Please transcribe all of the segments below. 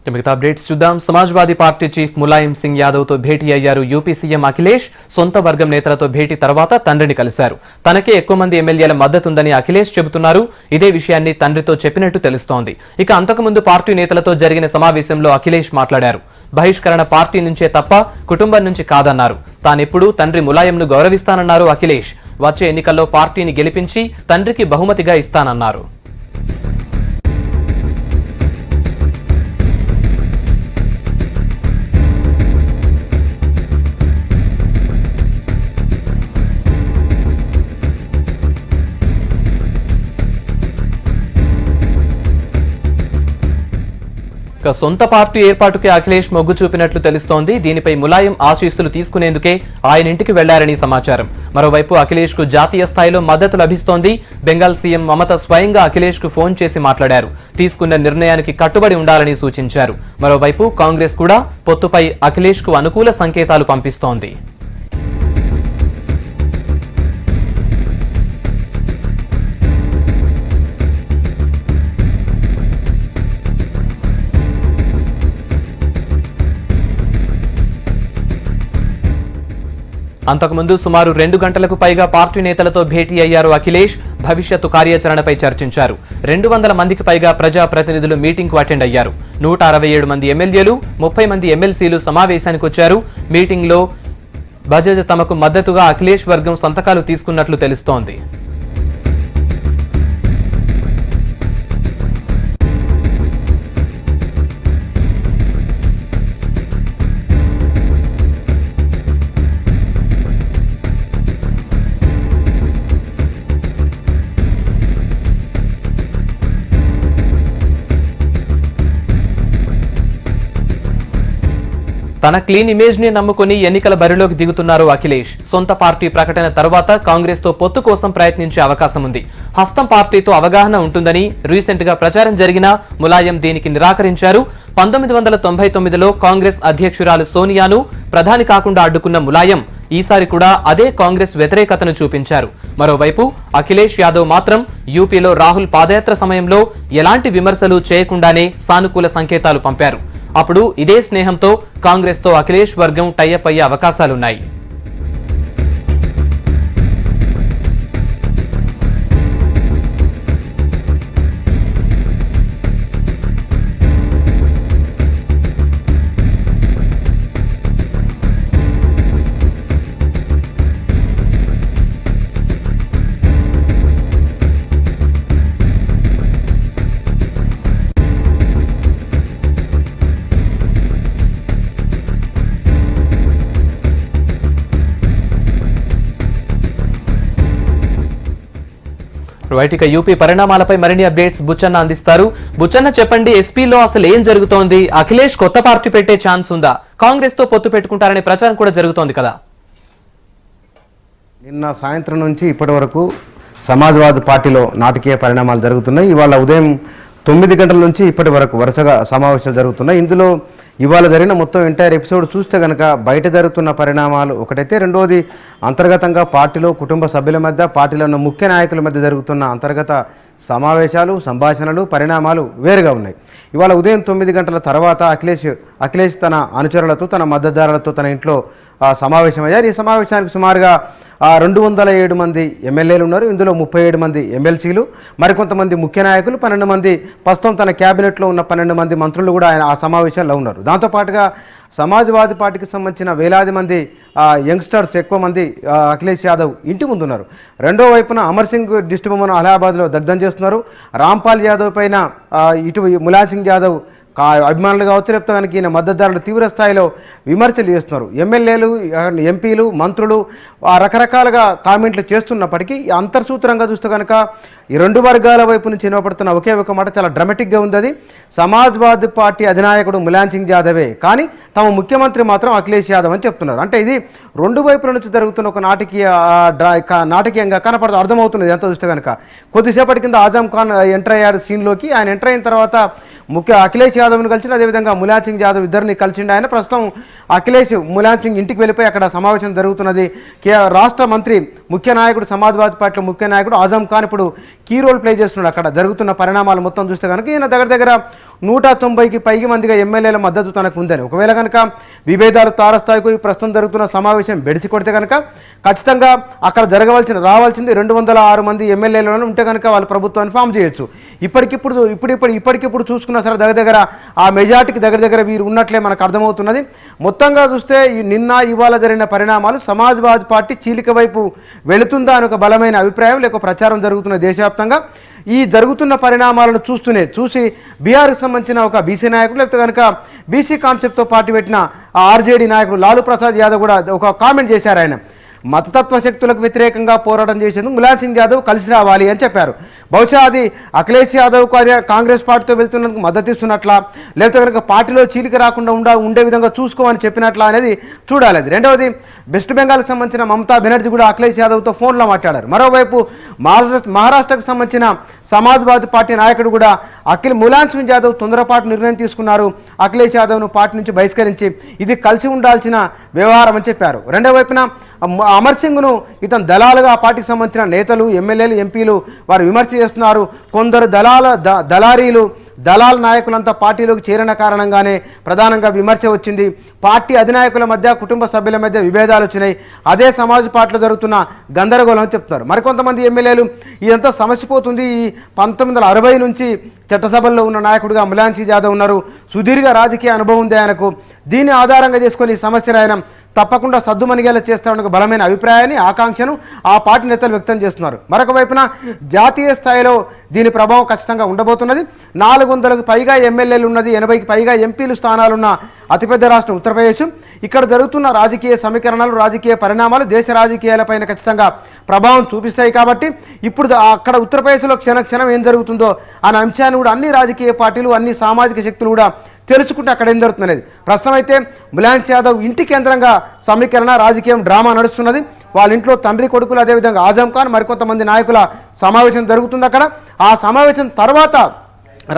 మిగతా అప్డేట్స్ చూద్దాం. Samajwadi party chief Mulayam Singh Yadav తో భేటీ అయ్యారు యూపీ సీఎం అఖిలేష్. సొంత వర్గం నేతలతో భేటీ తర్వాత తండ్రిని కలిశారు. తనకే ఎక్కువ మంది ఎమ్మెల్యేల మద్దతుందని అఖిలేష్ చెబుతున్నారు. ఇదే విషయాన్ని తండ్రితో చెప్పినట్టు తెలుస్తోంది. ఇక అంతకుముందు పార్టీ నేతలతో జరిగిన సమావేశంలో అఖిలేష్ మాట్లాడారు. బహిష్కరణ పార్టీ నుంచే తప్ప కుటుంబం నుంచి కాదన్నారు. తానెప్పుడూ తండ్రి ములాయంను గౌరవిస్తానన్నారు అఖిలేష్. వచ్చే ఎన్నికల్లో పార్టీని గెలిపించి తండ్రికి బహుమతిగా ఇస్తానన్నారు. సొంత పార్టీ ఏర్పాటుకే అఖిలేష్ మొగ్గు చూపినట్లు తెలుస్తోంది. దీనిపై ములాయం ఆశీస్సులు తీసుకునేందుకే ఆయన ఇంటికి వెళ్లారని సమాచారం. మరోవైపు అఖిలేష్ కు జాతీయ స్థాయిలో మద్దతు లభిస్తోంది. బెంగాల్ సీఎం మమత స్వయంగా అఖిలేష్ కు ఫోన్ చేసి మాట్లాడారు. తీసుకున్న నిర్ణయానికి కట్టుబడి ఉండాలని సూచించారు. మరోవైపు కాంగ్రెస్ కూడా పొత్తుపై అఖిలేష్ కు అనుకూల సంకేతాలు పంపిస్తోంది. అంతకుముందు సుమారు 2 గంటలకు పైగా పార్టీ నేతలతో భేటీ అయ్యారు అఖిలేష్. భవిష్యత్తు కార్యాచరణపై చర్చించారు. 200 మందికి పైగా ప్రజాప్రతినిధులు మీటింగ్ కు అటెండ్ అయ్యారు. 167 మంది ఎమ్మెల్యేలు, 30 మంది ఎమ్మెల్సీలు సమావేశానికి వచ్చారు. మీటింగ్ లో బజాజ్ తమకు మద్దతుగా అఖిలేష్ వర్గం సంతకాలు తీసుకున్నట్లు తెలుస్తోంది. తన క్లీన్ ఇమేజ్ ని నమ్ముకుని ఎన్నికల బరిలోకి దిగుతున్నారు అఖిలేష్. సొంత పార్టీ ప్రకటన తర్వాత కాంగ్రెస్ తో పొత్తు కోసం ప్రయత్నించే అవకాశం ఉంది. హస్తం పార్టీతో అవగాహన ఉంటుందని రీసెంట్ గా ప్రచారం జరిగినా ములాయం దీనికి నిరాకరించారు. 1999లో కాంగ్రెస్ అధ్యక్షురాలు సోనియాను ప్రధాని కాకుండా అడ్డుకున్న ములాయం ఈసారి కూడా అదే కాంగ్రెస్ వ్యతిరేకతను చూపించారు. మరోవైపు అఖిలేష్ యాదవ్ మాత్రం యూపీలో రాహుల్ పాదయాత్ర సమయంలో ఎలాంటి విమర్శలు చేయకుండానే సానుకూల సంకేతాలు పంపారు. అప్పుడు ఇదే స్నేహంతో కాంగ్రెస్ తో అఖిలేష్ వర్గం టైఅప్ అయ్యే అవకాశాలున్నాయి. ఇక యూపీ పరిణామాలపై మరిన్ని అప్డేట్స్ బుచ్చన్న అందిస్తారు. బుచ్చన్న చెప్పండి, ఎస్పీలో అసలు ఏం జరుగుతోంది? అఖిలేష్ కొత్త పార్టీ పెట్టే ఛాన్స్ ఉందా? కాంగ్రెస్ తో పొత్తు పెట్టుకుంటారనే ప్రచారం కూడా జరుగుతోంది కదా. నిన్న సాయంత్రం నుంచి ఇప్పటి వరకు సమాజ్వాదీ పార్టీలో నాటకీయ పరిణామాలు జరుగుతున్నాయి. ఇవాళ ఉదయం 9 గంటల నుంచి ఇప్పటి వరకు వరుసగా సమావేశాలు జరుగుతున్నాయి. ఇందులో ఇవాళ జరిగిన మొత్తం ఎంటైర్ ఎపిసోడ్ చూస్తే కనుక బయట జరుగుతున్న పరిణామాలు ఒకటైతే, రెండోది అంతర్గతంగా పార్టీలో కుటుంబ సభ్యుల మధ్య, పార్టీలో ఉన్న ముఖ్య నాయకుల మధ్య జరుగుతున్న అంతర్గత సమావేశాలు, సంభాషణలు, పరిణామాలు వేరుగా ఉన్నాయి. ఇవాళ ఉదయం 9 గంటల తర్వాత అఖిలేష్ తన అనుచరులతో, తన మద్దతుదారులతో తన ఇంట్లో సమావేశమయ్యారు. ఈ సమావేశానికి సుమారుగా 207 మంది ఎమ్మెల్యేలు ఉన్నారు. ఇందులో 37 మంది ఎమ్మెల్సీలు, మరికొంతమంది ముఖ్య నాయకులు, 12 మంది ప్రస్తుతం తన క్యాబినెట్లో ఉన్న 12 మంది మంత్రులు కూడా ఆయన ఆ సమావేశాల్లో ఉన్నారు. దాంతోపాటుగా సమాజ్వాదీ పార్టీకి సంబంధించిన వేలాది మంది యంగ్స్టర్స్, ఎక్కువ మంది అఖిలేష్ యాదవ్ ఇంటి ముందున్నారు. రెండో వైపున అమర్ సింగ్ దిష్టి బొమ్మను అలహాబాద్లో దగ్ధం చేస్తున్నారు. రాంపాల్ యాదవ్ పైన ఇటు ములాయం సింగ్ యాదవ్ అభిమానులు కావచ్చు, లేకపోతే కనుక ఈయన మద్దతుదారులు తీవ్ర స్థాయిలో విమర్శలు చేస్తున్నారు. ఎమ్మెల్యేలు, ఎంపీలు, మంత్రులు రకరకాలుగా కామెంట్లు చేస్తున్నప్పటికీ అంతర్సూత్రంగా చూస్తే కనుక ఈ 2 వర్గాల వైపు నుంచి వినపడుతున్న ఒకే ఒక మాట చాలా డ్రామాటిక్గా ఉంది. అది సమాజ్వాదీ పార్టీ అధినాయకుడు ములాయం సింగ్ యాదవే, కానీ తమ ముఖ్యమంత్రి మాత్రం అఖిలేష్ యాదవ్ అని చెప్తున్నారు. అంటే ఇది 2 వైపుల నుంచి జరుగుతున్న ఒక నాటకీయంగా కనపడదు, అర్థమవుతున్నది ఎంత చూస్తే కనుక. కొద్దిసేపటి కింద ఆజం ఖాన్ ఎంటర్ అయ్యారు సీన్లోకి. ఆయన ఎంటర్ అయిన తర్వాత అఖిలేష్ యాదవ్ను కలిసి అదేవిధంగా ములాయం సింగ్ యాదవ్ ఇద్దరిని కలిసిండు ఆయన. ప్రస్తుతం అఖిలేష్ ములాయం సింగ్ ఇంటికి వెళ్ళిపోయి అక్కడ సమావేశం జరుగుతున్నది. రాష్ట్ర మంత్రి ముఖ్య నాయకుడు సమాజ్వాదీ పార్టీలో ముఖ్య నాయకుడు ఆజం ఖాన్ ఇప్పుడు కీ రోల్ ప్లే చేస్తున్నాడు. అక్కడ జరుగుతున్న పరిణామాలు మొత్తం చూస్తే కనుక ఈయన దగ్గర 190కి పైగా మందిగా ఎమ్మెల్యేల మద్దతు తనకు ఉందని, ఒకవేళ కనుక విభేదాలు తారస్థాయికు ఈ ప్రస్తుతం జరుగుతున్న సమావేశం బెడిసి కొడితే కనుక ఖచ్చితంగా అక్కడ రావాల్సింది 206 మంది ఎమ్మెల్యేలను ఉంటే కనుక వాళ్ళు ప్రభుత్వాన్ని ఫామ్ చేయొచ్చు. ఇప్పటికిప్పుడు చూసుకున్నా సరే దగ్గర ఆ మెజార్టీకి దగ్గర వీరు ఉన్నట్లే మనకు అర్థమవుతున్నది. మొత్తంగా చూస్తే నిన్న ఇవాళ జరిగిన పరిణామాలు సమాజ్వాదీ పార్టీ చీలిక వైపు వెళుతుందా అని ఒక బలమైన అభిప్రాయం లేక ప్రచారం జరుగుతున్న దేశవ్యాప్తంగా. ఈ జరుగుతున్న పరిణామాలను చూసి బీఆర్కి సంబంధించిన ఒక బీసీ నాయకుడు లేకపోతే కనుక బీసీ కాన్సెప్ట్తో పార్టీ పెట్టిన ఆర్జేడీ నాయకుడు లాలూ ప్రసాద్ యాదవ్ కూడా ఒక కామెంట్ చేశారు. ఆయన మతతత్వ శక్తులకు వ్యతిరేకంగా పోరాటం చేసేందుకు ములాయం సింగ్ యాదవ్ కలిసి రావాలి అని చెప్పారు. బహుశా అది అఖిలేష్ యాదవ్కు అదే కాంగ్రెస్ పార్టీతో వెళ్తున్నందుకు మద్దతు ఇస్తున్నట్లా లేకపోతే కనుక పార్టీలో చీలిక రాకుండా ఉండే విధంగా చూసుకోమని చెప్పినట్లా అనేది చూడాలి. అది రెండవది, వెస్ట్ బెంగాల్కి సంబంధించిన మమతా బెనర్జీ కూడా అఖిలేష్ యాదవ్తో ఫోన్లో మాట్లాడారు. మరోవైపు మహారాష్ట్రకు సంబంధించిన సమాజ్వాదీ పార్టీ నాయకుడు కూడా ములాయం సింగ్ యాదవ్ తొందరపాటు నిర్ణయం తీసుకున్నారు, అఖిలేష్ యాదవ్ను పార్టీ నుంచి బహిష్కరించి ఇది కలిసి ఉండాల్సిన వ్యవహారం అని చెప్పారు. రెండో వైపున అమర్ సింగ్ను ఇతను దళాలుగా ఆ పార్టీకి సంబంధించిన నేతలు ఎమ్మెల్యేలు ఎంపీలు వారు విమర్శ చేస్తున్నారు. కొందరు దళాల నాయకులంతా పార్టీలోకి చేరిన కారణంగానే ప్రధానంగా విమర్శ వచ్చింది. పార్టీ అధినాయకుల మధ్య కుటుంబ సభ్యుల మధ్య విభేదాలు వచ్చినాయి. అదే సమాజ్ పార్టీలో జరుగుతున్న గందరగోళం అని చెప్తున్నారు. మరికొంతమంది ఎమ్మెల్యేలు ఇదంతా సమస్యపోతుంది, ఈ 1960 నుంచి చట్టసభల్లో ఉన్న నాయకుడిగా ములాయం సింగ్ యాదవ్ ఉన్నారు, సుదీర్ఘ రాజకీయ అనుభవం ఉంది ఆయనకు, దీన్ని ఆధారంగా చేసుకొని ఈ సమస్యను ఆయన తప్పకుండా సద్దుమణిగేలా చేస్తామని బలమైన అభిప్రాయాన్ని ఆకాంక్షను ఆ పార్టీ నేతలు వ్యక్తం చేస్తున్నారు. మరొక వైపున జాతీయ స్థాయిలో దీని ప్రభావం ఖచ్చితంగా ఉండబోతున్నది. 400కు పైగా ఎమ్మెల్యేలు ఉన్నది, 80కి పైగా ఎంపీలు స్థానాలున్న అతిపెద్ద రాష్ట్రం ఉత్తరప్రదేశ్. ఇక్కడ జరుగుతున్న రాజకీయ సమీకరణలు రాజకీయ పరిణామాలు దేశ రాజకీయాలపైన ఖచ్చితంగా ప్రభావం చూపిస్తాయి. కాబట్టి ఇప్పుడు అక్కడ ఉత్తరప్రదేశ్లో క్షణం ఏం జరుగుతుందో అనే అంశాన్ని కూడా అన్ని రాజకీయ పార్టీలు అన్ని సామాజిక శక్తులు కూడా తెలుసుకుంటే అక్కడ ఏం జరుగుతున్నది. ప్రస్తుతం అయితే ములాయం సింగ్ యాదవ్ ఇంటి కేంద్రంగా సమీకరణ రాజకీయం డ్రామా నడుస్తున్నది. వాళ్ళ ఇంట్లో తండ్రి కొడుకులు అదేవిధంగా ఆజం ఖాన్ మరికొంతమంది నాయకుల సమావేశం జరుగుతుంది అక్కడ. ఆ సమావేశం తర్వాత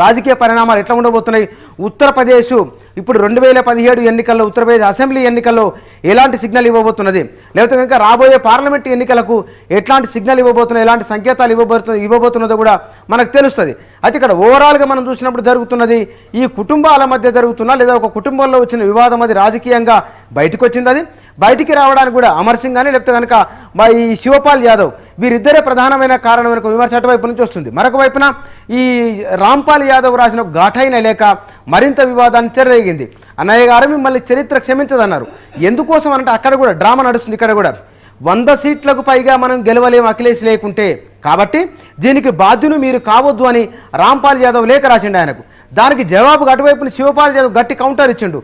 రాజకీయ పరిణామాలు ఎట్లా ఉండబోతున్నాయి, ఉత్తరప్రదేశ్ ఇప్పుడు 2017 ఎన్నికల్లో ఉత్తరప్రదేశ్ అసెంబ్లీ ఎన్నికల్లో ఎలాంటి సిగ్నల్ ఇవ్వబోతున్నది, లేకపోతే కనుక రాబోయే పార్లమెంట్ ఎన్నికలకు ఎట్లాంటి సిగ్నల్ ఇవ్వబోతున్నాయి, ఎలాంటి సంకేతాలు ఇవ్వబోతున్నదో కూడా మనకు తెలుస్తుంది. అయితే ఇక్కడ ఓవరాల్గా మనం చూసినప్పుడు జరుగుతున్నది ఈ కుటుంబాల మధ్య జరుగుతున్నా లేదా ఒక కుటుంబంలో వచ్చిన వివాదం అది రాజకీయంగా బయటకు వచ్చింది. అది బయటికి రావడానికి కూడా అమర్ సింగ్ అని లేకపోతే కనుక ఈ శివపాల్ యాదవ్ వీరిద్దరే ప్రధానమైన కారణమైన విమర్శ అటువైపు నుంచి వస్తుంది. మరొక వైపున ఈ రాంపాల్ యాదవ్ రాసిన ఘాటైన లేఖ మరింత వివాదాన్ని చెలరేగింది. అన్నయ్య గారు మిమ్మల్ని చరిత్ర క్షమించదన్నారు. ఎందుకోసం అంటే అక్కడ కూడా డ్రామా నడుస్తుంది. ఇక్కడ కూడా 100 సీట్లకు పైగా మనం గెలవలేము అఖిలేష్ లేకుంటే, కాబట్టి దీనికి బాధ్యులు మీరు కావద్దు అని రాంపాల్ యాదవ్ లేఖ రాసిండు ఆయనకు. దానికి జవాబుగా అటువైపున శివపాల్ యాదవ్ గట్టి కౌంటర్ ఇచ్చిండు.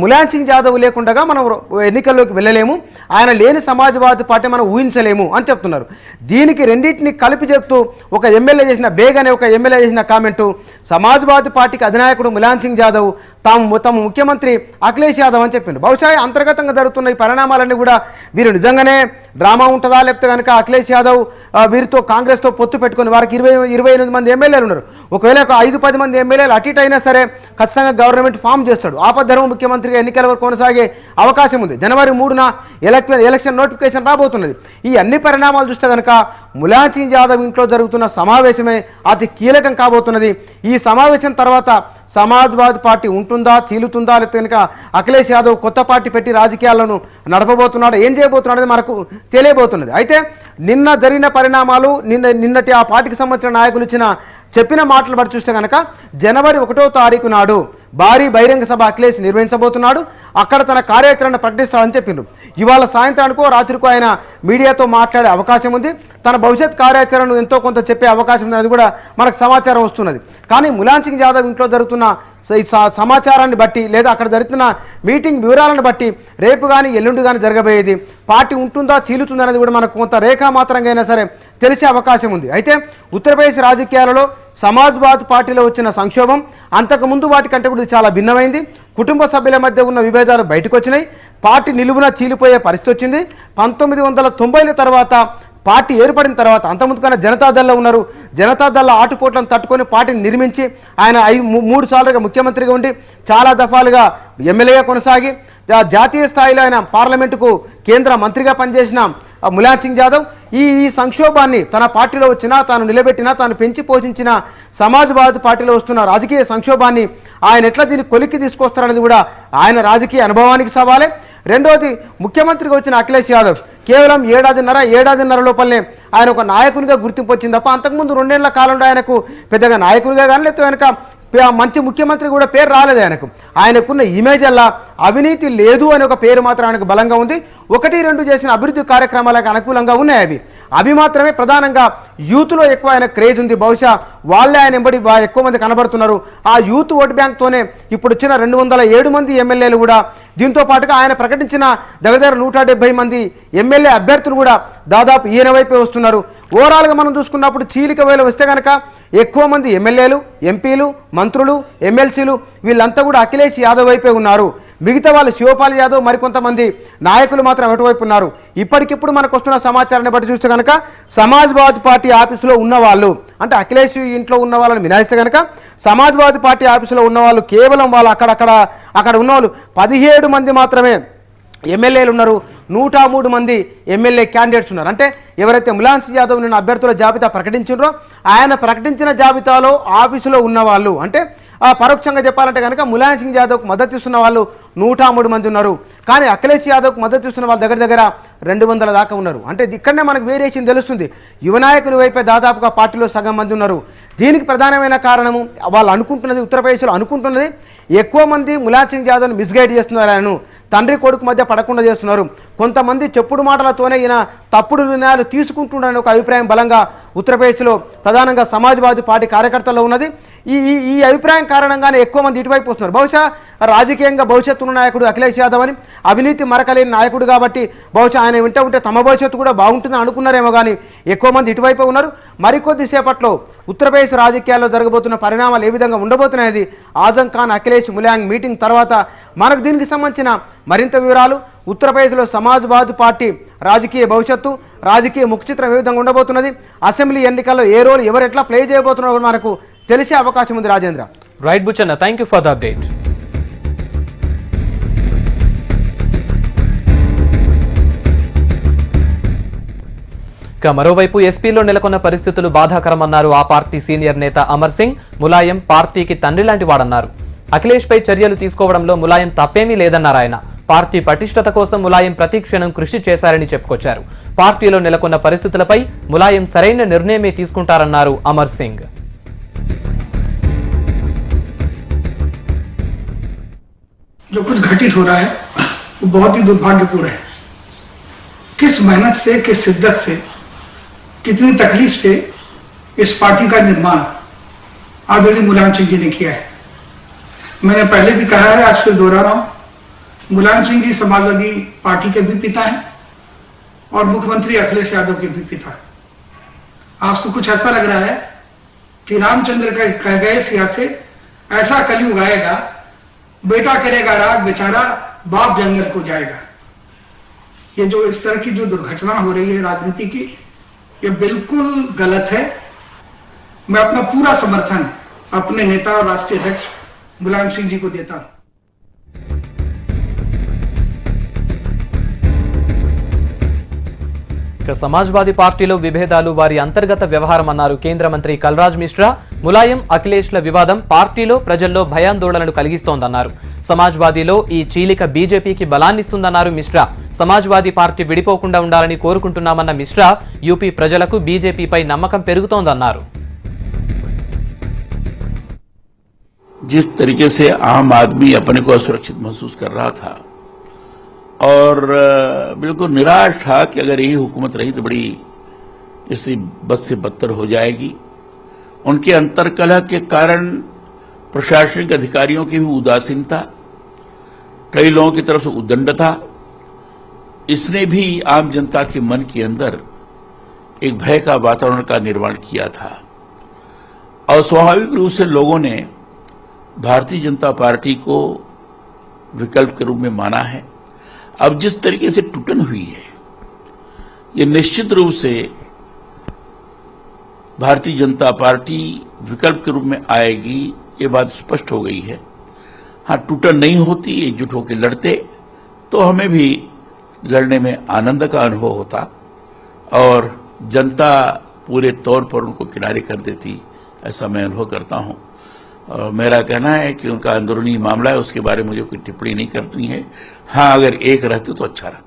ములాయం సింగ్ యాదవ్ లేకుండా మనం ఎన్నికల్లోకి వెళ్ళలేము, ఆయన లేని సమాజ్వాదీ పార్టీ మనం ఊహించలేము అని చెప్తున్నారు. దీనికి రెండింటిని కలిపి చెప్తూ ఒక ఎమ్మెల్యే చేసిన బేగ్ అనే ఒక ఎమ్మెల్యే చేసిన కామెంటు, సమాజ్వాదీ పార్టీకి అధినాయకుడు ములాయం సింగ్ యాదవ్ తమ ముఖ్యమంత్రి అఖిలేష్ యాదవ్ అని చెప్పిండు. బహుశా అంతర్గతంగా జరుగుతున్న ఈ పరిణామాలన్నీ కూడా వీరు నిజంగానే డ్రామా ఉంటుందా లేకపోతే కనుక అఖిలేష్ యాదవ్ వీరితో కాంగ్రెస్తో పొత్తు పెట్టుకుని వారికి 28 మంది ఎమ్మెల్యేలు ఉన్నారు, ఒకవేళ ఒక 5-10 మంది ఎమ్మెల్యేలు అటు ఇటు అయినా సరే ఖచ్చితంగా గవర్నమెంట్ ఫామ్ చేస్తాడు, ఆపద్ధర్మ ముఖ్యమంత్రిగా ఎన్నికల వరకు కొనసాగే అవకాశం ఉంది. జనవరి 3న ఎలక్షన్ నోటిఫికేషన్ రాబోతున్నది. ఈ అన్ని పరిణామాలు చూస్తే కనుక ములాయం సింగ్ యాదవ్ ఇంట్లో జరుగుతున్న సమావేశమే అతి కీలకం కాబోతున్నది. ఈ సమావేశం తర్వాత సమాజ్వాదీ పార్టీ ఉంటుందా చీలుతుందా లేకపోతే కనుక అఖిలేష్ యాదవ్ కొత్త పార్టీ పెట్టి రాజకీయాలను నడపబోతున్నాడు, ఏం చేయబోతున్నాడు మనకు తెలియబోతున్నది. అయితే నిన్న జరిగిన పరిణామాలు నిన్నటి ఆ పార్టీకి సంబంధించిన నాయకులు చెప్పిన మాటలు బట్టి చూస్తే కనుక జనవరి 1వ తారీఖు నాడు భారీ బహిరంగ సభ అఖిలేష్ నిర్వహించబోతున్నాడు, అక్కడ తన కార్యాచరణ ప్రకటిస్తాడని చెప్పిండు. ఇవాళ సాయంత్రానికో రాత్రికో ఆయన మీడియాతో మాట్లాడే అవకాశం ఉంది, తన భవిష్యత్ కార్యాచరణను ఎంతో కొంత చెప్పే అవకాశం ఉంది, అది కూడా మనకు సమాచారం వస్తున్నది. కానీ ములాయం సింగ్ యాదవ్ ఇంట్లో జరుగుతున్న సమాచారాన్ని బట్టి లేదా అక్కడ జరుగుతున్న మీటింగ్ వివరాలను బట్టి రేపు కానీ ఎల్లుండి కానీ జరగబోయేది పార్టీ ఉంటుందా చీలుతుందా అనేది కూడా మనకు కొంత రేఖామాత్రంగా అయినా సరే తెలిసే అవకాశం ఉంది. అయితే ఉత్తరప్రదేశ్ రాజకీయాలలో సమాజ్వాదీ పార్టీలో వచ్చిన సంక్షోభం అంతకుముందు వాటికంటే కూడా చాలా భిన్నమైంది. కుటుంబ సభ్యుల మధ్య ఉన్న విభేదాలు బయటకు వచ్చినాయి, పార్టీ నిలువున చీలిపోయే పరిస్థితి వచ్చింది. 1990ల తర్వాత పార్టీ ఏర్పడిన తర్వాత అంతకుముందుకన్నా జనతాదళ్లో ఉన్నారు. జనతాదళ ఆటుపోట్లను తట్టుకొని పార్టీని నిర్మించి ఆయన 3 సార్లుగా ముఖ్యమంత్రిగా ఉండి చాలా దఫాలుగా ఎమ్మెల్యేగా కొనసాగి జాతీయ స్థాయిలో ఆయన పార్లమెంటుకు కేంద్ర మంత్రిగా పనిచేసిన ములాయం సింగ్ యాదవ్ ఈ సంక్షోభాన్ని తన పార్టీలో వచ్చినా తాను నిలబెట్టినా తాను పెంచి పోషించిన సమాజ్వాదీ పార్టీలో వస్తున్న రాజకీయ సంక్షోభాన్ని ఆయన ఎట్లా దీన్ని కొలిక్కి తీసుకొస్తారనేది కూడా ఆయన రాజకీయ అనుభవానికి సవాలే. రెండోది, ముఖ్యమంత్రిగా వచ్చిన అఖిలేష్ యాదవ్ కేవలం ఏడాదిన్నర లోపలనే ఆయన ఒక నాయకునిగా గుర్తింపు వచ్చింది తప్ప అంతకుముందు 2 ఏళ్ల కాలంలో ఆయనకు పెద్దగా నాయకునిగా కానీ లేకపోతే వెనక మంచి ముఖ్యమంత్రి కూడా పేరు రాలేదు ఆయనకున్న ఇమేజ్ అలా అవినీతి లేదు అనే ఒక పేరు మాత్రం ఆయనకు బలంగా ఉంది. 1-2 చేసిన అభివృద్ధి కార్యక్రమాలకు అనుకూలంగా ఉన్నాయి. అవి మాత్రమే ప్రధానంగా యూత్లో ఎక్కువ ఆయన క్రేజ్ ఉంది. బహుశా వాళ్ళే ఆయన ఎంబడి ఎక్కువ మంది కనబడుతున్నారు. ఆ యూత్ ఓట్ బ్యాంక్తోనే ఇప్పుడు వచ్చిన 207 మంది ఎమ్మెల్యేలు కూడా, దీంతో పాటుగా ఆయన ప్రకటించిన దగ్గర 170 మంది ఎమ్మెల్యే అభ్యర్థులు కూడా దాదాపు ఈయన వైపే వస్తున్నారు. ఓవరాల్గా మనం చూసుకున్నప్పుడు చీలిక వేలు వస్తే కనుక ఎక్కువ మంది ఎమ్మెల్యేలు, ఎంపీలు, మంత్రులు, ఎమ్మెల్సీలు వీళ్ళంతా కూడా అఖిలేష్ యాదవ్ వైపే ఉన్నారు. మిగతా వాళ్ళు శివపాల్ యాదవ్ మరికొంతమంది నాయకులు మాత్రం అటువైపు ఉన్నారు. ఇప్పటికిప్పుడు మనకు వస్తున్న సమాచారాన్ని బట్టి చూస్తే కనుక సమాజ్వాదీ పార్టీ ఆఫీసులో ఉన్నవాళ్ళు, అంటే అఖిలేష్ ఇంట్లో ఉన్న వాళ్ళని మినాయిస్తే కనుక సమాజ్వాదీ పార్టీ ఆఫీసులో ఉన్నవాళ్ళు కేవలం వాళ్ళు అక్కడ ఉన్నవాళ్ళు 17 మంది మాత్రమే ఎమ్మెల్యేలు ఉన్నారు. 103 మంది ఎమ్మెల్యే క్యాండిడేట్స్ ఉన్నారు. అంటే ఎవరైతే ములాయం సింగ్ యాదవ్ నిన్న అభ్యర్థుల జాబితా ప్రకటించారో ఆయన ప్రకటించిన జాబితాలో ఆఫీసులో ఉన్నవాళ్ళు, అంటే పరోక్షంగా చెప్పాలంటే కనుక ములాయం సింగ్ యాదవ్కు మద్దతు ఇస్తున్న వాళ్ళు 103 మంది ఉన్నారు. కానీ అఖిలేష్ యాదవ్కు మద్దతు ఇస్తున్న వాళ్ళు దగ్గర 200 దాకా ఉన్నారు. అంటే ఇక్కడనే మనకు వేరియేషన్ తెలుస్తుంది. యువ నాయకుల వైపే దాదాపుగా పార్టీలో సగం మంది ఉన్నారు. దీనికి ప్రధానమైన కారణము వాళ్ళు అనుకుంటున్నది, ఉత్తరప్రదేశ్లో అనుకుంటున్నది ఎక్కువ మంది ములాయం సింగ్ యాదవ్ను మిస్గైడ్ చేస్తున్నారు. ఆయనను తండ్రి కొడుకు మధ్య పడకుండా చేస్తున్నారు. కొంతమంది చెప్పుడు మాటలతోనే ఈయన తప్పుడు నిర్ణయాలు తీసుకుంటున్నారని ఒక అభిప్రాయం బలంగా ఉత్తరప్రదేశ్లో ప్రధానంగా సమాజ్వాదీ పార్టీ కార్యకర్తల్లో ఉన్నది. ఈ అభిప్రాయం కారణంగానే ఎక్కువ మంది ఇటువైపు వస్తున్నారు. బహుశా రాజకీయంగా భవిష్యత్తున్న నాయకుడు అఖిలేష్ యాదవ్ అని, అవినీతి మరకలేని నాయకుడు కాబట్టి బహుశా ఆయన వింటే ఉంటే తమ భవిష్యత్తు కూడా బాగుంటుందని అనుకున్నారేమో కానీ ఎక్కువ మంది ఇటువైపే ఉన్నారు. మరికొద్ది సేపట్లో ఉత్తరప్రదేశ్ రాజకీయాల్లో జరగబోతున్న పరిణామాలు ఏ విధంగా ఉండబోతున్నాయి, ఆజం ఖాన్ అఖిలేష్ ములాయం మీటింగ్ తర్వాత మనకు దీనికి సంబంధించిన మరింత వివరాలు, ఉత్తరప్రదేశ్లో సమాజ్వాదీ పార్టీ రాజకీయ భవిష్యత్తు, రాజకీయ ముఖచిత్రం ఏ విధంగా ఉండబోతున్నది, అసెంబ్లీ ఎన్నికల్లో ఏ రోల్ ఎవరు ఎట్లా ప్లే చేయబోతున్నారో మనకు తెలిసే అవకాశం ఉంది. Rajendra. Right Buchanna, thank you for the update. మరోవైపు ఎస్పీలో నెలకొన్న పరిస్థితులు బాధాకరమన్నారు ఆ పార్టీ సీనియర్ నేత అమర్ సింగ్. ములాయం పార్టీకి తండ్రి లాంటి వాడన్నారు. అఖిలేష్ పై చర్యలు తీసుకోవడంలో ములాయం తప్పేమీ లేదన్నారు ఆయన. పార్టీ పటిష్టత కోసం ములాయం ప్రతిక్షణం కృషి చేశారని చెప్పుకొచ్చారు. పార్టీలో నెలకొన్న పరిస్థితులపై ములాయం సరైన నిర్ణయమే తీసుకుంటారన్నారు అమర్ సింగ్. जो कुछ घटित हो रहा है वो बहुत ही दुर्भाग्यपूर्ण है. किस मेहनत से, किस शिद्दत से, कितनी तकलीफ से इस पार्टी का निर्माण आदरणीय मुलायम सिंह जी ने किया है. मैंने पहले भी कहा है, आज फिर दोहरा रहा हूं, मुलायम सिंह जी समाजवादी पार्टी के भी पिता हैं और मुख्यमंत्री अखिलेश यादव के भी पिता हैं. आज तो कुछ ऐसा लग रहा है कि रामचंद्र का कह गए सिया से ऐसा कलयुग आएगा, बेटा करेगा राज, बेचारा बाप जंगल को जाएगा. ये जो इस तरह की जो दुर्घटना हो रही है राजनीति की, ये बिल्कुल गलत है. मैं अपना पूरा समर्थन अपने नेता और राष्ट्रीय अध्यक्ष मुलायम सिंह जी को देता हूं. సమాజ్వాదీ పార్టీలో విభేదాలు వారి అంతర్గత వ్యవహారం అన్నారు కేంద్ర మంత్రి కల్రాజ్ మిశ్రా. ములాయం అఖిలేష్ల వివాదం పార్టీలో ప్రజల్లో భయాందోళనలు కలిగిస్తోందన్నారు. సమాజ్వాదీలో ఈ చీలిక బీజేపీకి బలాన్నిస్తుందన్నారు మిశ్రా. సమాజ్వాదీ పార్టీ విడిపోకుండా ఉండాలని కోరుకుంటున్నామన్న మిశ్రా యూపీ ప్రజలకు బీజేపీపై నమ్మకం పెరుగుతోందన్నారు. जिस तरीके से आम आदमी अपने को असुरक्षित महसूस कर रहा था और बिल्कुल निराश था कि अगर यही हुकूमत रही तो बड़ी इससे बद से बदतर हो जाएगी. उनके अंतर्कलह के कारण प्रशासनिक अधिकारियों की भी उदासीनता, कई लोगों की तरफ से उद्दंडता, इसने भी आम जनता के मन के अंदर एक भय का वातावरण का निर्माण किया था और स्वाभाविक रूप से लोगों ने भारतीय जनता पार्टी को विकल्प के रूप में माना है. अब जिस तरीके से टूटन हुई है, ये निश्चित रूप से भारतीय जनता पार्टी विकल्प के रूप में आएगी, ये बात स्पष्ट हो गई है। हाँ, टूटन नहीं होती, एकजुट होकर लड़ते तो हमें भी लड़ने में आनंद का अनुभव होता और जनता पूरे तौर पर उनको किनारे कर देती, ऐसा मैं अनुभव करता हूं। और मेरा कहना है कि उनका अंदरूनी मामला है, उसके बारे में मुझे कोई टिप्पणी नहीं करनी है। हाँ, अगर एक रहते तो अच्छा रहता।